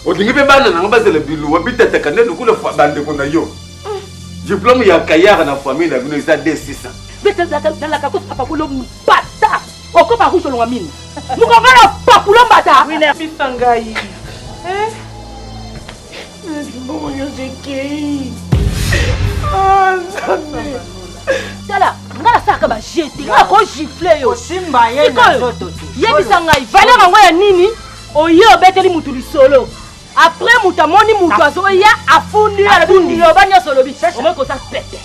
Odingi pe bana na ngaba zele bilu wabita takane lukule fa bande kona yo. Diplôme ya kayara na famille na bino isa D600. Beta dans la kakos papa kulo bata. Oko pa kuso longa mine. Muko bana papulo bata. Wina bisangai. Bon yo zeki. Tala, ngala saka ba jeter. Ngala ko gifler yo. Simba ye na zoto. Yebisa ngai, valeur ngo ya nini? Oyo beteli mutu lisolo. Après mutamoni mutu azoya afundi yo banya solobi. Omeko sa pete.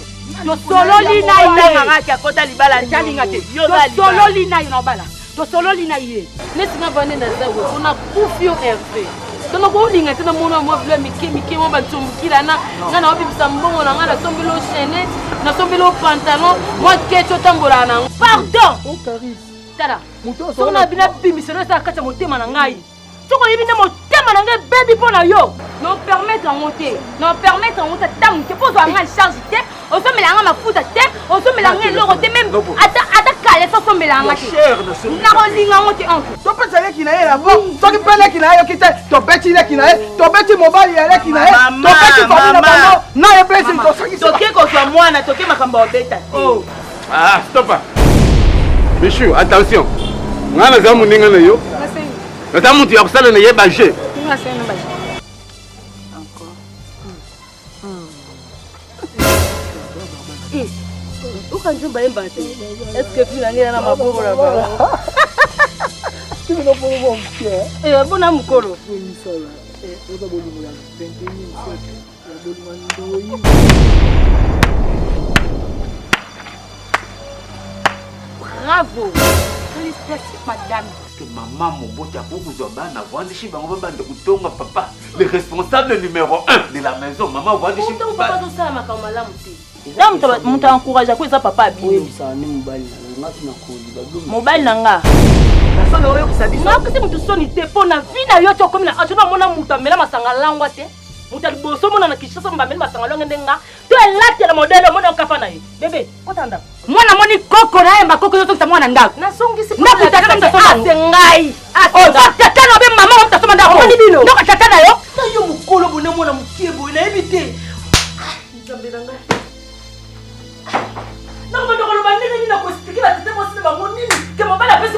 Yo solo lina ina ngaki akota libala ntalinga te. Yo solo lina ina bala. To solo lina ye. Nesinga vane na zawe kuna kufio RV. Tono ko linga tena mona mo vle miki mo batsumkila na ngana obibisa mbongo na ngana sombelo chaînette na sombelo pantalon mo kecho tambola na. Pardon. Oh Caris. Tala. So na bina bimiselo sa kata motema na ngai. Soko yibine motema na ngai baby pona yo. Non permettre en monter. Non permettre en monter tam te pose en charge te. O so melanga mafuta te. O so melanga loro te même. Ata kale so melanga te. Na ko linga monter en. To pesa le kinaye la bo. So ki pele kinaye yo kite. To beti le kinaye. To beti mobile ya le kinaye. To beti famille na bano. Na ye pesa to sangi. Toke ko so mwana toke makamba obeta. Oh. Ah, stop. Michou, attention. Ngana za muninga na yo. Nata mutu ya kusala na ye baje. Ngase na baje. Ukanjumba embate. Est-ce que finanga na maboko na ba? Tu me donnes pour mon pied. Bona mukolo. Oui, ça va. On va bolu la 21 siècle. La bolu mandoi. Bravo. Félicitations madame. Que maman Mobota pour vous bana vandishi bango bande kutonga papa, le responsable numéro 1 de la maison. Maman vandishi papa to sala makama la muti. Ndam muta encourage ko eza papa bi. Oui, ça ni mobile na ngati na koli ba. Mobile nanga. Nasona oyo kusabiso. Ngakati mutu soni te pona vina yo to komina atuna mona muta mela masanga langwa te. Muta liboso mona na kishasa mbameli masanga longa ndenga. To elate la modelo mona okafana ye. Bebe, kotanda. Mwana moni koko na emba koko yo to mwana ndako. Nasongisi Na kutaka mtasoma ngai. Oh, tata no be mama mtasoma ndako. Ni bino. Ndo tata na yo. Na yo mukolo bone mona mukiebo na ebite. Nzambe nanga. Na mama ndo koloba nini na ko expliquer la tete mo sima mo nini. Ke mobala pesi